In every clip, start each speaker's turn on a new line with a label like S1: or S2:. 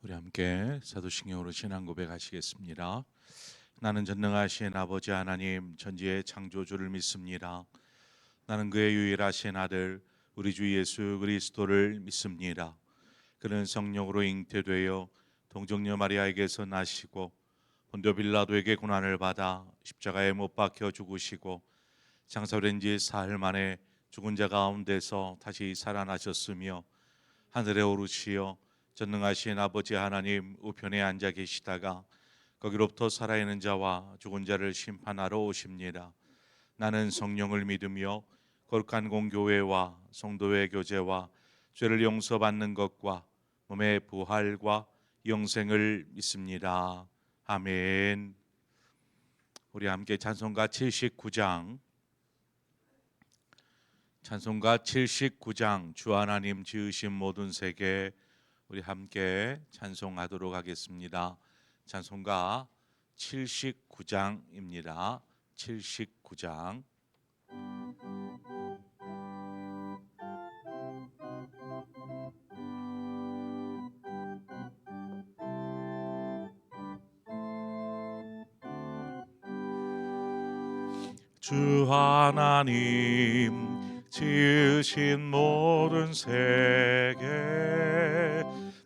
S1: 우리 함께 사도신경으로 신앙 고백하시겠습니다. 나는 전능하신 아버지 하나님 전지의 창조주를 믿습니다. 나는 그의 유일하신 아들 우리 주 예수 그리스도를 믿습니다. 그는 성령으로 잉태되어 동정녀 마리아에게서 나시고 본교 빌라도에게 고난을 받아 십자가에 못 박혀 죽으시고 장사된 지 사흘 만에 죽은 자 가운데서 다시 살아나셨으며 하늘에 오르시어 전능하신 아버지 하나님 우편에 앉아 계시다가 거기로부터 살아있는 자와 죽은 자를 심판하러 오십니다. 나는 성령을 믿으며 거룩한 공교회와 성도의 교제와 죄를 용서받는 것과 몸의 부활과 영생을 믿습니다. 아멘. 우리 함께 찬송가 79장 주 하나님 지으신 모든 세계 우리 함께 찬송하도록 하겠습니다. 찬송가 79장입니다. 79장. 주 하나님 지으신 모든 세계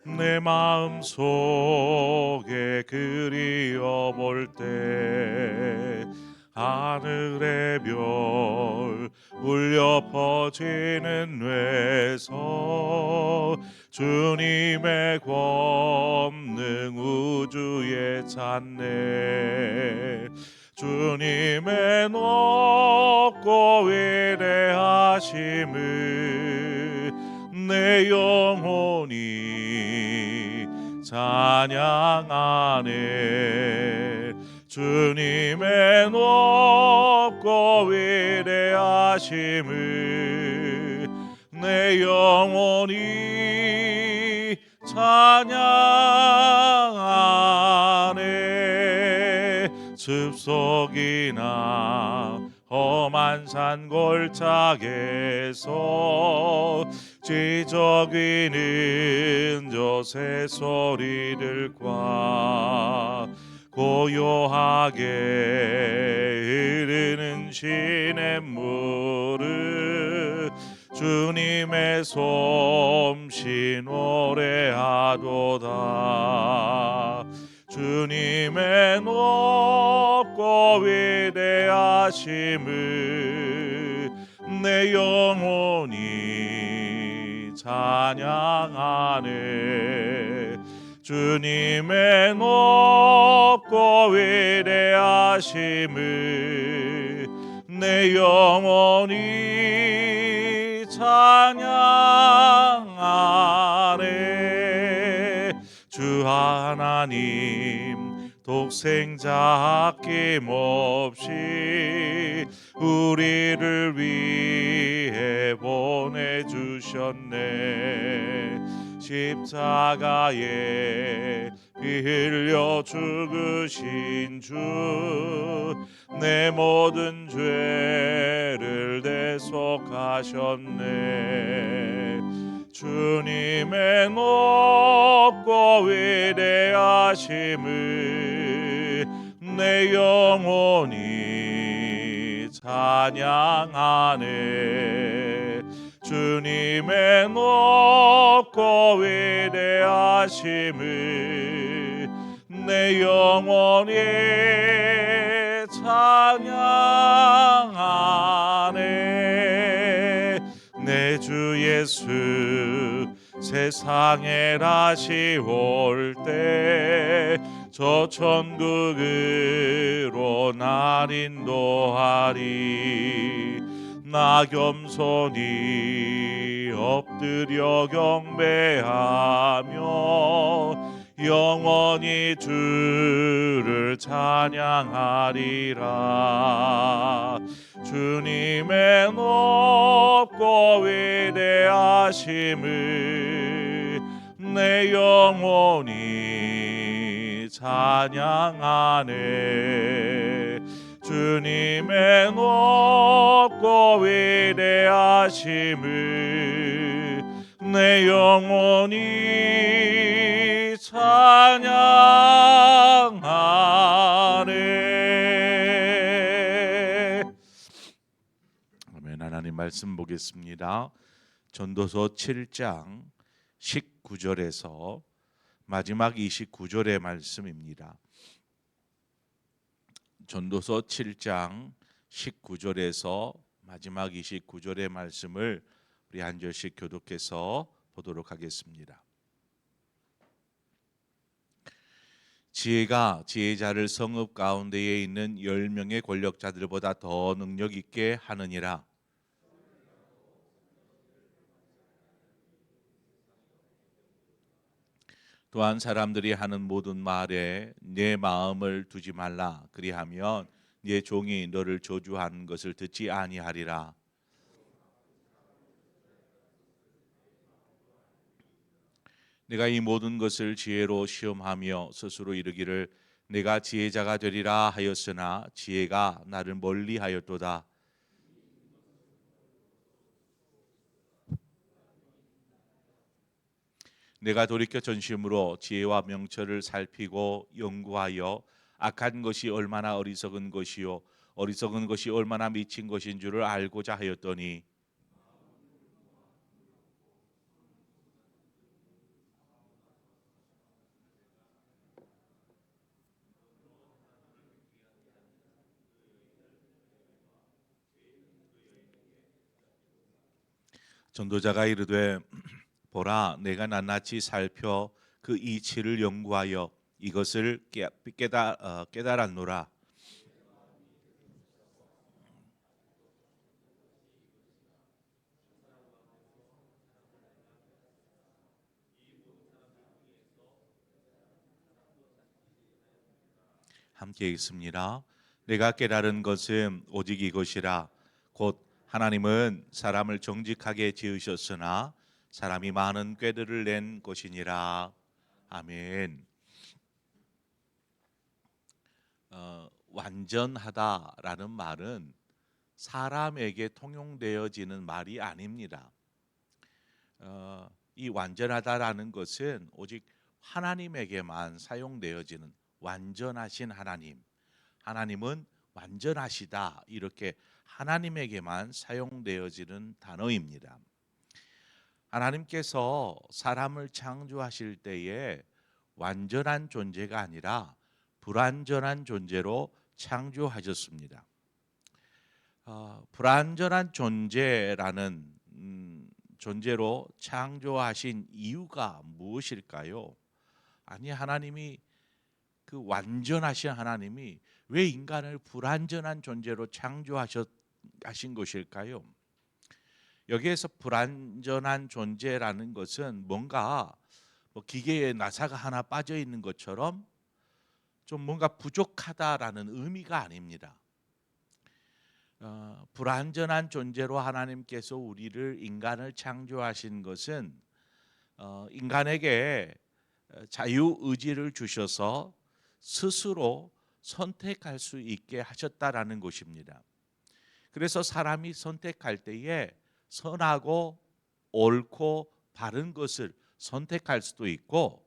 S1: 내 마음속에 그리어 볼 때 하늘의 별 울려 퍼지는 뇌서 주님의 권능 우주에 찾네. 주님의 높고 위대하심을 내 영혼이 찬양하네. 주님의 높고 위대하심을 내 영혼이 찬양하네. 숲속이나 험한 산 골짜기에서 지저귀는 저 새소리들과 고요하게 흐르는 시냇물을 주님의 솜씨 노래하도다. 주님의 높고 위대하심을 내 영혼이 찬양하네. 주님의 높고 위대하심을 내 영혼이 찬양하네. 주 하나님 독생자 아낌없이 우리를 위해 보내주셨네. 십자가에 피 흘려 죽으신 주 내 모든 죄를 대속하셨네. 주님의 높고 위대하심을 내 영혼이 찬양하네. 주님의 높고 위대하심을 내 영혼이 찬양하네. 내 주 예수 세상에 다시 올 때 저 천국으로 날 인도하리. 나 겸손히 엎드려 경배하며 영원히 주를 찬양하리라. 주님의 높고 위대하심을 내 영혼이 찬양하네. 주님의 높고 위대하심을 내 영혼이 찬양하네. 하나님 말씀 보겠습니다. 전도서 7장 19절에서 마지막 29절의 말씀입니다. 전도서 7장 19절에서 마지막 29절의 말씀을 우리 한 절씩 교독해서 보도록 하겠습니다. 지혜가 지혜자를 성읍 가운데에 있는 10명의 권력자들보다 더 능력 있게 하느니라. 또한 사람들이 하는 모든 말에 내 마음을 두지 말라. 그리하면 네 종이 너를 저주하는 것을 듣지 아니하리라. 내가 이 모든 것을 지혜로 시험하며 스스로 이르기를 내가 지혜자가 되리라 하였으나 지혜가 나를 멀리하였도다. 내가 돌이켜 전심으로 지혜와 명철을 살피고 연구하여 악한 것이 얼마나 어리석은 것이요 어리석은 것이 얼마나 미친 것인 줄을 알고자 하였더니 전도자가 이르되 보라 내가 낱낱이 살펴 그 이치를 연구하여 이것을 깨달았노라. 함께 읽습니다. 내가 깨달은 것은 오직 이것이라 곧 하나님은 사람을 정직하게 지으셨으나 사람이 많은 꾀들을 낸 것이니라. 아멘. 완전하다라는 말은 사람에게 통용되어지는 말이 아닙니다. 이 완전하다라는 것은 오직 하나님에게만 사용되어지는 완전하신 하나님은 완전하시다 이렇게 하나님에게만 사용되어지는 단어입니다. 하나님께서 사람을 창조하실 때에 완전한 존재가 아니라 불완전한 존재로 창조하셨습니다. 불완전한 존재라는 존재로 창조하신 이유가 무엇일까요? 아니 하나님이 그 완전하신 하나님이 왜 인간을 불완전한 존재로 창조하신 것일까요? 여기에서 불완전한 존재라는 것은 뭔가 기계에 나사가 하나 빠져 있는 것처럼 좀 뭔가 부족하다라는 의미가 아닙니다. 불완전한 존재로 하나님께서 인간을 창조하신 것은 인간에게 자유의지를 주셔서 스스로 선택할 수 있게 하셨다라는 것입니다. 그래서 사람이 선택할 때에 선하고 옳고 바른 것을 선택할 수도 있고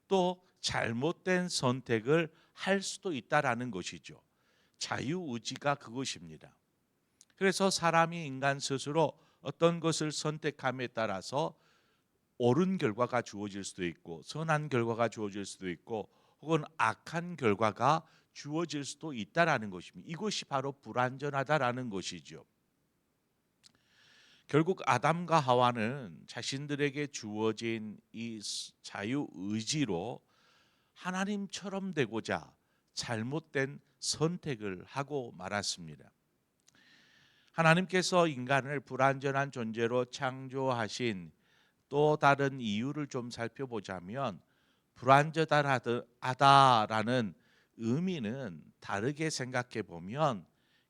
S1: 또 잘못된 선택을 할 수도 있다라는 것이죠. 자유의지가 그것입니다. 그래서 사람이 인간 스스로 어떤 것을 선택함에 따라서 옳은 결과가 주어질 수도 있고 선한 결과가 주어질 수도 있고 혹은 악한 결과가 주어질 수도 있다라는 것입니다. 이것이 바로 불완전하다라는 것이죠. 결국 아담과 하와는 자신들에게 주어진 이 자유의지로 하나님처럼 되고자 잘못된 선택을 하고 말았습니다. 하나님께서 인간을 불완전한 존재로 창조하신 또 다른 이유를 좀 살펴보자면 불완전하다라는 의미는 다르게 생각해 보면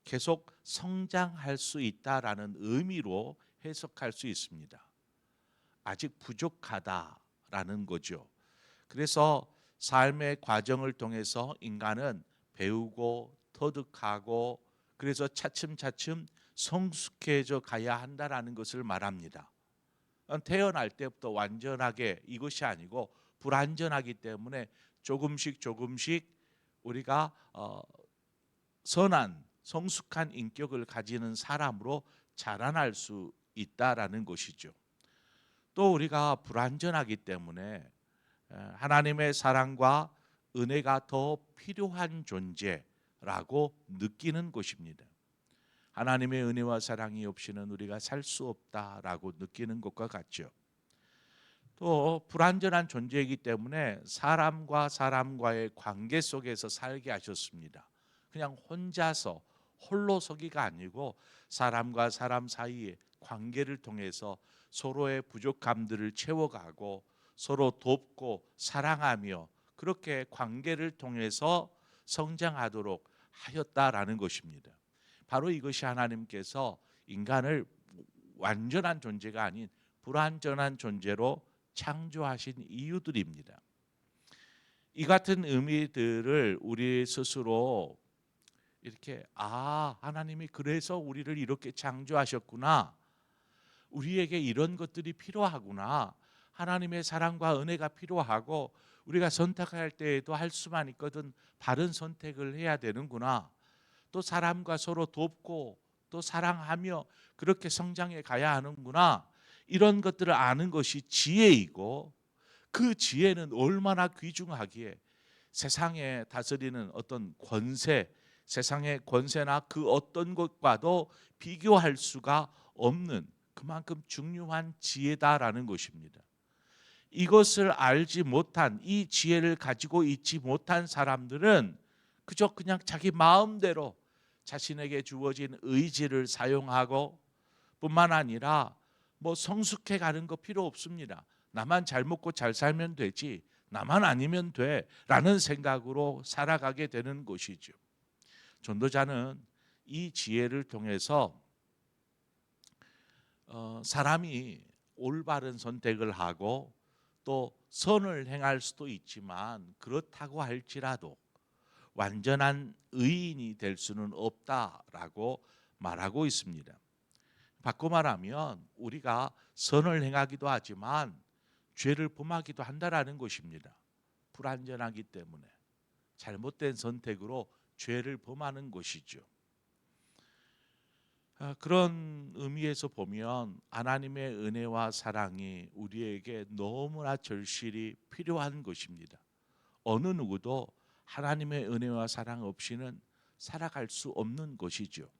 S1: 계속 성장할 수 있다라는 의미로 해석할 수 있습니다. 아직 부족하다라는 거죠. 그래서 삶의 과정을 통해서 인간은 배우고 터득하고 그래서 차츰차츰 성숙해져 가야 한다라는 것을 말합니다. 태어날 때부터 완전하게 이것이 아니고 불완전하기 때문에 조금씩 우리가 선한 성숙한 인격을 가지는 사람으로 자라날 수 있다라는 것이죠. 또 우리가 불완전하기 때문에 하나님의 사랑과 은혜가 더 필요한 존재라고 느끼는 것입니다. 하나님의 은혜와 사랑이 없이는 우리가 살 수 없다라고 느끼는 것과 같죠. 또 불완전한 존재이기 때문에 사람과 사람과의 관계 속에서 살게 하셨습니다. 그냥 혼자서 홀로서기가 아니고 사람과 사람 사이의 관계를 통해서 서로의 부족함들을 채워가고 서로 돕고 사랑하며 그렇게 관계를 통해서 성장하도록 하였다라는 것입니다. 바로 이것이 하나님께서 인간을 완전한 존재가 아닌 불완전한 존재로 창조하신 이유들입니다. 이 같은 의미들을 우리 스스로 이렇게 하나님이 그래서 우리를 이렇게 창조하셨구나. 우리에게 이런 것들이 필요하구나. 하나님의 사랑과 은혜가 필요하고 우리가 선택할 때에도 할 수만 있거든 바른 선택을 해야 되는구나. 또 사람과 서로 돕고 또 사랑하며 그렇게 성장해 가야 하는구나. 이런 것들을 아는 것이 지혜이고 그 지혜는 얼마나 귀중하기에 세상에 다스리는 어떤 권세, 세상의 권세나 그 어떤 것과도 비교할 수가 없는 그만큼 중요한 지혜다라는 것입니다. 이것을 알지 못한 이 지혜를 가지고 있지 못한 사람들은 그저 그냥 자기 마음대로 자신에게 주어진 의지를 사용하고 뿐만 아니라 성숙해 가는 거 필요 없습니다. 나만 잘 먹고 잘 살면 되지 나만 아니면 돼 라는 생각으로 살아가게 되는 것이죠. 전도자는 이 지혜를 통해서 사람이 올바른 선택을 하고 또 선을 행할 수도 있지만 그렇다고 할지라도 완전한 의인이 될 수는 없다라고 말하고 있습니다. 바꿔 말하면 우리가 선을 행하기도 하지만 죄를 범하기도 한다라는 것입니다. 불완전하기 때문에 잘못된 선택으로 죄를 범하는 것이죠. 그런 의미에서 보면 하나님의 은혜와 사랑이 우리에게 너무나 절실히 필요한 것입니다. 어느 누구도 하나님의 은혜와 사랑 없이는 살아갈 수 없는 것이죠.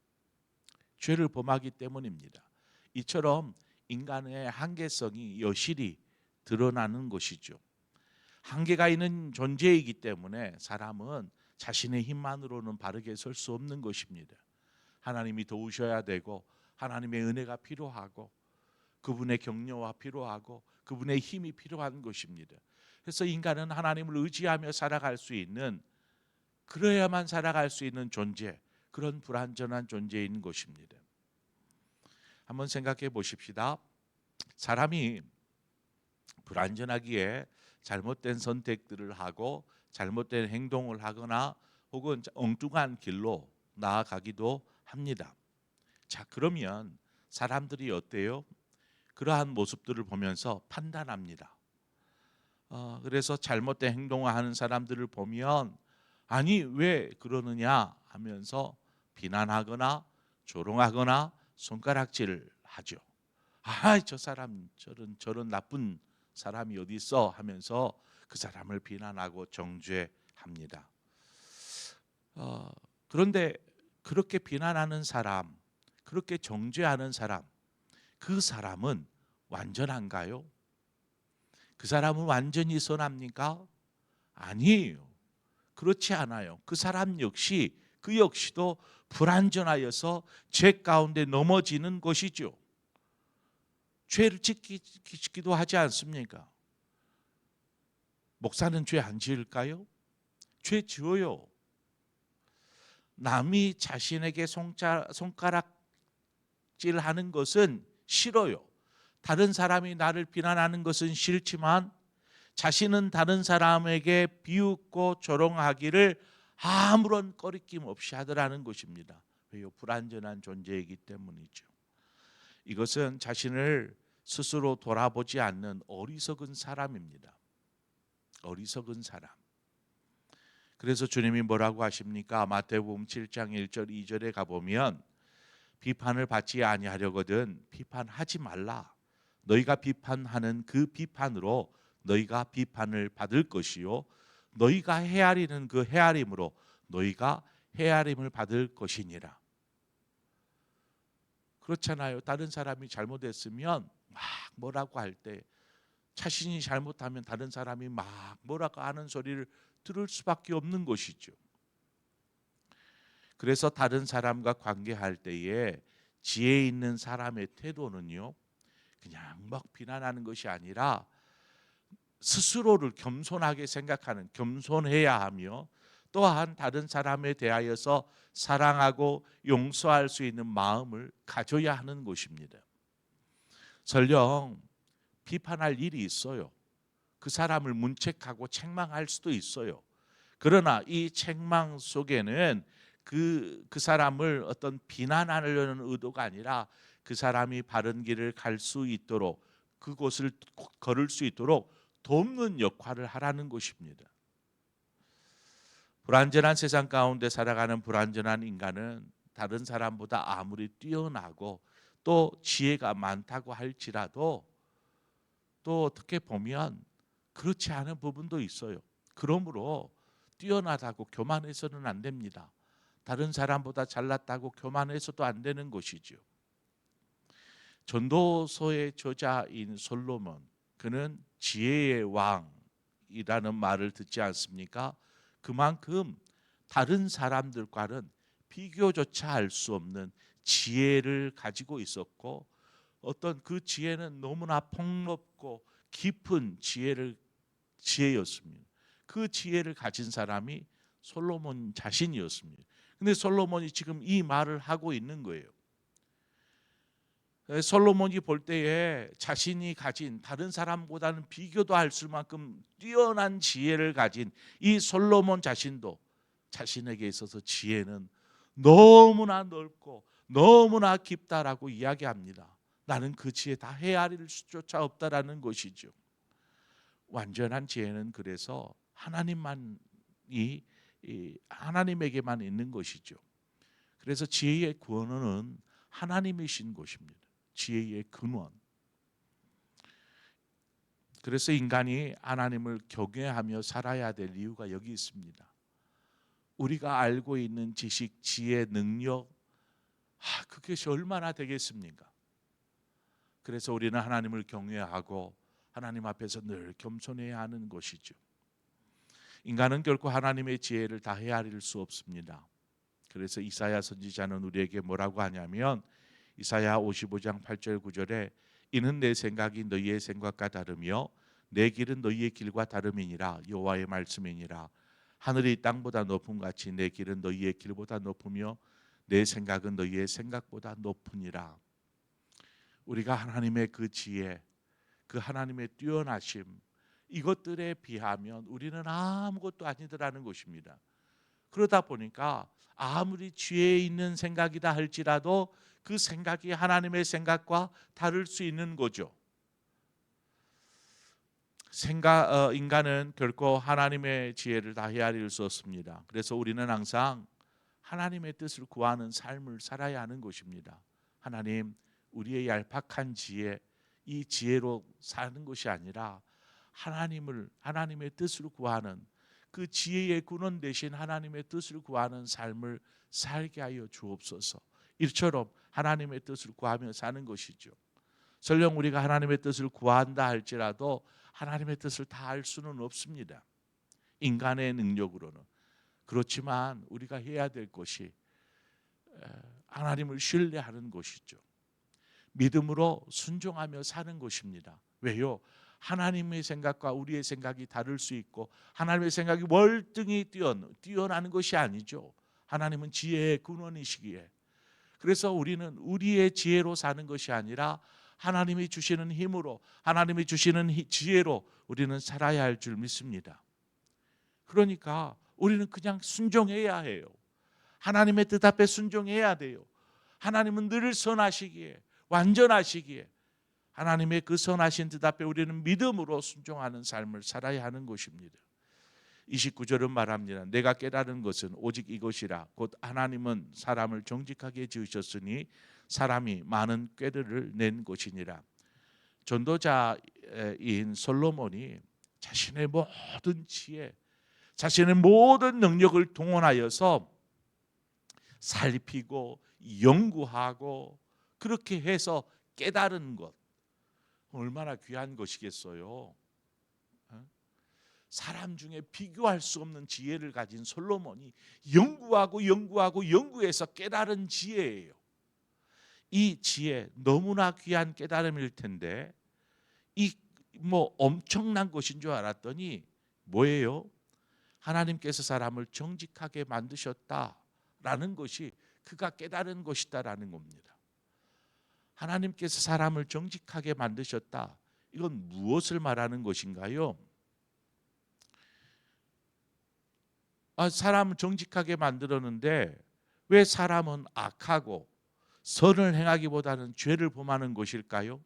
S1: 죄를 범하기 때문입니다. 이처럼 인간의 한계성이 여실히 드러나는 것이죠. 한계가 있는 존재이기 때문에 사람은 자신의 힘만으로는 바르게 설 수 없는 것입니다. 하나님이 도우셔야 되고 하나님의 은혜가 필요하고 그분의 격려가 필요하고 그분의 힘이 필요한 것입니다. 그래서 인간은 하나님을 의지하며 살아갈 수 있는 그래야만 살아갈 수 있는 존재, 그런 불완전한 존재인 것입니다. 한번 생각해 보십시다. 사람이 불완전하기에 잘못된 선택들을 하고 잘못된 행동을 하거나 혹은 엉뚱한 길로 나아가기도 합니다. 자, 그러면 사람들이 어때요? 그러한 모습들을 보면서 판단합니다. 그래서 잘못된 행동을 하는 사람들을 보면 아니 왜 그러느냐 하면서 비난하거나 조롱하거나 손가락질을 하죠. 저 사람 저런 나쁜 사람이 어디 있어 하면서 그 사람을 비난하고 정죄합니다. 그런데 그렇게 비난하는 사람, 그렇게 정죄하는 사람, 그 사람은 완전한가요? 그 사람은 완전히 선합니까? 아니에요. 그렇지 않아요. 그 사람 그 역시도 불완전하여서 죄 가운데 넘어지는 것이죠. 죄를 짓기도 하지 않습니까? 목사는 죄 안 지을까요? 죄 지어요. 남이 자신에게 손가락질하는 것은 싫어요. 다른 사람이 나를 비난하는 것은 싫지만 자신은 다른 사람에게 비웃고 조롱하기를 아무런 꺼리낌 없이 하더라는 것입니다. 왜요? 불완전한 존재이기 때문이죠. 이것은 자신을 스스로 돌아보지 않는 어리석은 사람입니다. 어리석은 사람. 그래서 주님이 뭐라고 하십니까? 마태복음 7장 1절 2절에 가보면 비판을 받지 아니하려거든 비판하지 말라. 너희가 비판하는 그 비판으로 너희가 비판을 받을 것이요 너희가 헤아리는 그 헤아림으로 너희가 헤아림을 받을 것이니라. 그렇잖아요. 다른 사람이 잘못했으면 막 뭐라고 할 때 자신이 잘못하면 다른 사람이 막 뭐라고 하는 소리를 들을 수밖에 없는 것이죠. 그래서 다른 사람과 관계할 때에 지혜 있는 사람의 태도는요, 그냥 막 비난하는 것이 아니라 스스로를 겸손하게 생각하는, 겸손해야 하며 또한 다른 사람에 대하여서 사랑하고 용서할 수 있는 마음을 가져야 하는 것입니다. 설령 비판할 일이 있어요. 그 사람을 문책하고 책망할 수도 있어요. 그러나 이 책망 속에는 그 사람을 어떤 비난하려는 의도가 아니라 그 사람이 바른 길을 갈 수 있도록 그곳을 걸을 수 있도록 돕는 역할을 하라는 것입니다. 불완전한 세상 가운데 살아가는 불완전한 인간은 다른 사람보다 아무리 뛰어나고 또 지혜가 많다고 할지라도 또 어떻게 보면 그렇지 않은 부분도 있어요. 그러므로 뛰어나다고 교만해서는 안 됩니다. 다른 사람보다 잘났다고 교만해서도 안 되는 것이죠. 전도서의 저자인 솔로몬, 그는 지혜의 왕이라는 말을 듣지 않습니까? 그만큼 다른 사람들과는 비교조차 할 수 없는 지혜를 가지고 있었고 어떤 그 지혜는 너무나 폭넓고 깊은 지혜였습니다. 그 지혜를 가진 사람이 솔로몬 자신이었습니다. 근데 솔로몬이 지금 이 말을 하고 있는 거예요. 솔로몬이 볼 때에 자신이 가진 다른 사람보다는 비교도 할 수만큼 뛰어난 지혜를 가진 이 솔로몬 자신도 자신에게 있어서 지혜는 너무나 넓고 너무나 깊다라고 이야기합니다. 나는 그 지혜 다 헤아릴 수조차 없다라는 것이죠. 완전한 지혜는 그래서 하나님에게만 있는 것이죠. 그래서 지혜의 근원은 하나님이신 것입니다. 지혜의 근원. 그래서 인간이 하나님을 경외하며 살아야 될 이유가 여기 있습니다. 우리가 알고 있는 지식, 지혜, 능력, 그것이 얼마나 되겠습니까? 그래서 우리는 하나님을 경외하고 하나님 앞에서 늘 겸손해야 하는 것이죠. 인간은 결코 하나님의 지혜를 다 헤아릴 수 없습니다. 그래서 이사야 선지자는 우리에게 뭐라고 하냐면 이사야 55장 8절 9절에 이는 내 생각이 너희의 생각과 다르며 내 길은 너희의 길과 다름이니라. 여호와의 말씀이니라. 하늘이 땅보다 높음 같이 내 길은 너희의 길보다 높으며 내 생각은 너희의 생각보다 높으니라. 우리가 하나님의 그 지혜, 그 하나님의 뛰어나심, 이것들에 비하면 우리는 아무것도 아니더라는 것입니다. 그러다 보니까 아무리 지혜 있는 생각이다 할지라도 그 생각이 하나님의 생각과 다를 수 있는 거죠. 인간은 결코 하나님의 지혜를 다 헤아릴 수 없습니다. 그래서 우리는 항상 하나님의 뜻을 구하는 삶을 살아야 하는 것입니다. 하나님, 우리의 얄팍한 지혜, 이 지혜로 사는 것이 아니라 하나님의 뜻을 구하는 그 지혜의 근원 되신 하나님의 뜻을 구하는 삶을 살게 하여 주옵소서. 이처럼 하나님의 뜻을 구하며 사는 것이죠. 설령 우리가 하나님의 뜻을 구한다 할지라도 하나님의 뜻을 다 알 수는 없습니다. 인간의 능력으로는. 그렇지만 우리가 해야 될 것이 하나님을 신뢰하는 것이죠. 믿음으로 순종하며 사는 것입니다. 왜요? 하나님의 생각과 우리의 생각이 다를 수 있고 하나님의 생각이 월등히 뛰어나는 것이 아니죠. 하나님은 지혜의 근원이시기에. 그래서 우리는 우리의 지혜로 사는 것이 아니라 하나님이 주시는 힘으로, 하나님이 주시는 지혜로 우리는 살아야 할 줄 믿습니다. 그러니까 우리는 그냥 순종해야 해요. 하나님의 뜻 앞에 순종해야 돼요. 하나님은 늘 선하시기에, 완전하시기에 하나님의 그 선하신 뜻 앞에 우리는 믿음으로 순종하는 삶을 살아야 하는 것입니다. 29절은 말합니다. 내가 깨달은 것은 오직 이것이라. 곧 하나님은 사람을 정직하게 지으셨으니 사람이 많은 꾀를 낸 것이니라. 전도자인 솔로몬이 자신의 모든 지혜, 자신의 모든 능력을 동원하여서 살피고 연구하고 그렇게 해서 깨달은 것, 얼마나 귀한 것이겠어요. 사람 중에 비교할 수 없는 지혜를 가진 솔로몬이 연구해서 깨달은 지혜예요. 이 지혜 너무나 귀한 깨달음일 텐데 이 엄청난 것인 줄 알았더니 뭐예요? 하나님께서 사람을 정직하게 만드셨다라는 것이 그가 깨달은 것이다라는 겁니다. 하나님께서 사람을 정직하게 만드셨다. 이건 무엇을 말하는 것인가요? 사람을 정직하게 만들었는데 왜 사람은 악하고 선을 행하기보다는 죄를 범하는 것일까요?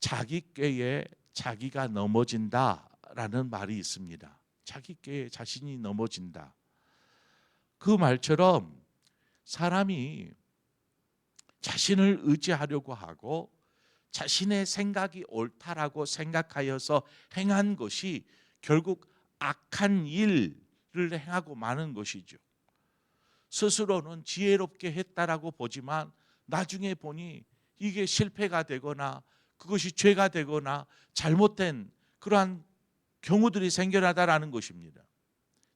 S1: 자기 꾀에 자기가 넘어진다라는 말이 있습니다. 자기 꾀에 자신이 넘어진다. 그 말처럼 사람이 자신을 의지하려고 하고 자신의 생각이 옳다라고 생각하여서 행한 것이 결국 악한 일을 행하고 마는 것이죠. 스스로는 지혜롭게 했다라고 보지만 나중에 보니 이게 실패가 되거나 그것이 죄가 되거나 잘못된 그러한 경우들이 생겨나다라는 것입니다.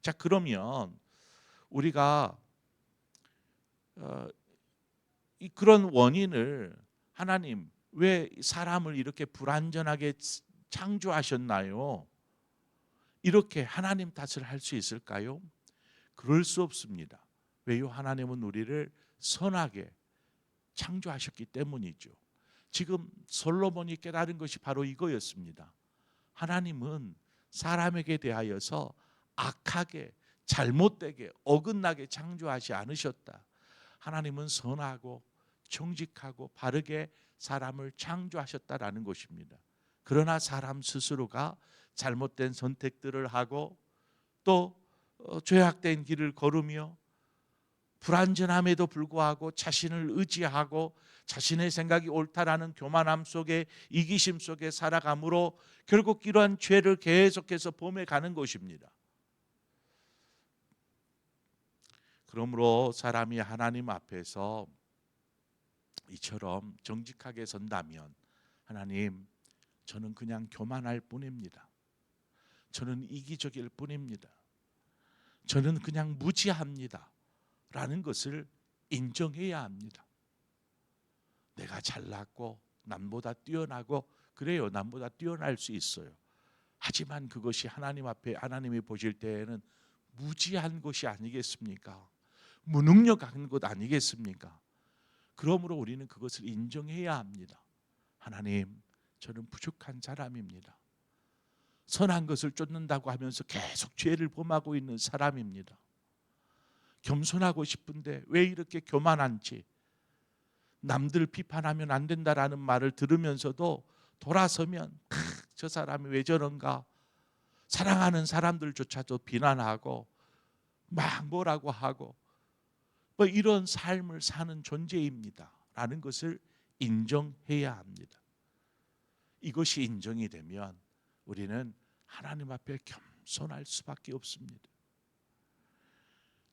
S1: 자, 그러면 우리가 그런 원인을 하나님 왜 사람을 이렇게 불완전하게 창조하셨나요? 이렇게 하나님 탓을 할 수 있을까요? 그럴 수 없습니다. 왜요? 하나님은 우리를 선하게 창조하셨기 때문이죠. 지금 솔로몬이 깨달은 것이 바로 이거였습니다. 하나님은 사람에게 대하여서 악하게, 잘못되게, 어긋나게 창조하지 않으셨다. 하나님은 선하고 정직하고 바르게 사람을 창조하셨다라는 것입니다. 그러나 사람 스스로가 잘못된 선택들을 하고 또 죄악된 길을 걸으며 불완전함에도 불구하고 자신을 의지하고 자신의 생각이 옳다라는 교만함 속에 이기심 속에 살아감으로 결국 이러한 죄를 계속해서 범해가는 것입니다. 그러므로 사람이 하나님 앞에서 이처럼 정직하게 선다면 하나님, 저는 그냥 교만할 뿐입니다. 저는 이기적일 뿐입니다. 저는 그냥 무지합니다. 라는 것을 인정해야 합니다. 내가 잘났고 남보다 뛰어나고 그래요. 남보다 뛰어날 수 있어요. 하지만 그것이 하나님 앞에 하나님이 보실 때에는 무지한 것이 아니겠습니까? 무능력한 것 아니겠습니까? 그러므로 우리는 그것을 인정해야 합니다. 하나님, 저는 부족한 사람입니다. 선한 것을 쫓는다고 하면서 계속 죄를 범하고 있는 사람입니다. 겸손하고 싶은데 왜 이렇게 교만한지, 남들 비판하면 안 된다라는 말을 들으면서도 돌아서면 저 사람이 왜 저런가, 사랑하는 사람들조차도 비난하고 막 뭐라고 하고 이런 삶을 사는 존재입니다 라는 것을 인정해야 합니다. 이것이 인정이 되면 우리는 하나님 앞에 겸손할 수밖에 없습니다.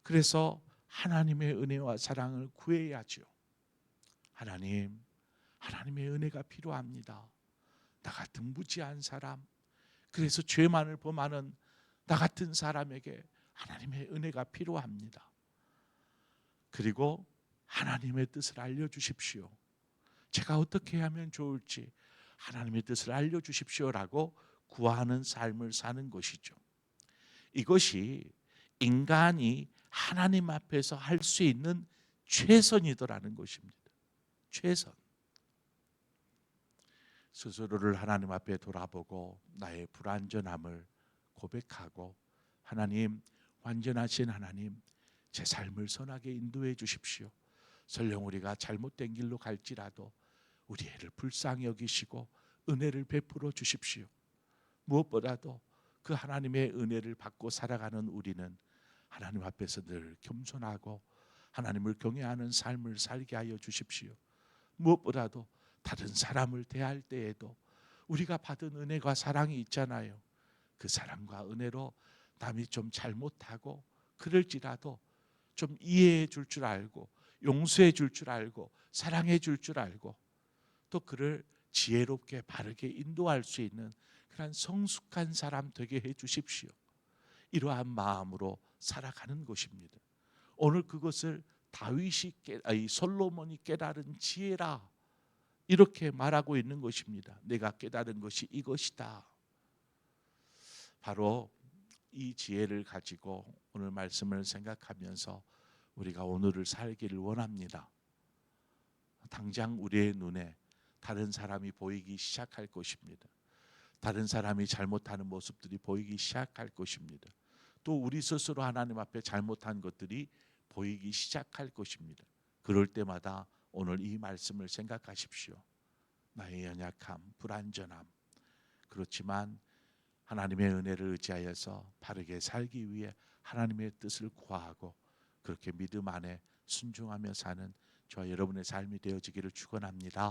S1: 그래서 하나님의 은혜와 사랑을 구해야죠. 하나님, 하나님의 은혜가 필요합니다. 나 같은 무지한 사람, 그래서 죄만을 범하는 나 같은 사람에게 하나님의 은혜가 필요합니다. 그리고 하나님의 뜻을 알려주십시오. 제가 어떻게 하면 좋을지 하나님의 뜻을 알려주십시오라고 구하는 삶을 사는 것이죠. 이것이 인간이 하나님 앞에서 할 수 있는 최선이더라는 것입니다. 최선. 스스로를 하나님 앞에 돌아보고 나의 불완전함을 고백하고 하나님, 완전하신 하나님, 제 삶을 선하게 인도해 주십시오. 설령 우리가 잘못된 길로 갈지라도 우리 애를 불쌍히 여기시고 은혜를 베풀어 주십시오. 무엇보다도 그 하나님의 은혜를 받고 살아가는 우리는 하나님 앞에서 늘 겸손하고 하나님을 경외하는 삶을 살게 하여 주십시오. 무엇보다도 다른 사람을 대할 때에도 우리가 받은 은혜가 사랑이 있잖아요. 그 사랑과 은혜로 남이 좀 잘못하고 그럴지라도 좀 이해해 줄 줄 알고 용서해 줄 줄 알고 사랑해 줄 줄 알고 또 그를 지혜롭게 바르게 인도할 수 있는 그런 성숙한 사람 되게 해 주십시오. 이러한 마음으로 살아가는 것입니다. 오늘 그것을 솔로몬이 깨달은 지혜라 이렇게 말하고 있는 것입니다. 내가 깨달은 것이 이것이다. 바로 이 지혜를 가지고 오늘 말씀을 생각하면서 우리가 오늘을 살기를 원합니다. 당장 우리의 눈에 다른 사람이 보이기 시작할 것입니다. 다른 사람이 잘못하는 모습들이 보이기 시작할 것입니다. 또 우리 스스로 하나님 앞에 잘못한 것들이 보이기 시작할 것입니다. 그럴 때마다 오늘 이 말씀을 생각하십시오. 나의 연약함, 불완전함. 그렇지만 하나님의 은혜를 의지하여서 바르게 살기 위해 하나님의 뜻을 구하고 그렇게 믿음 안에 순종하며 사는 저와 여러분의 삶이 되어지기를 축원합니다.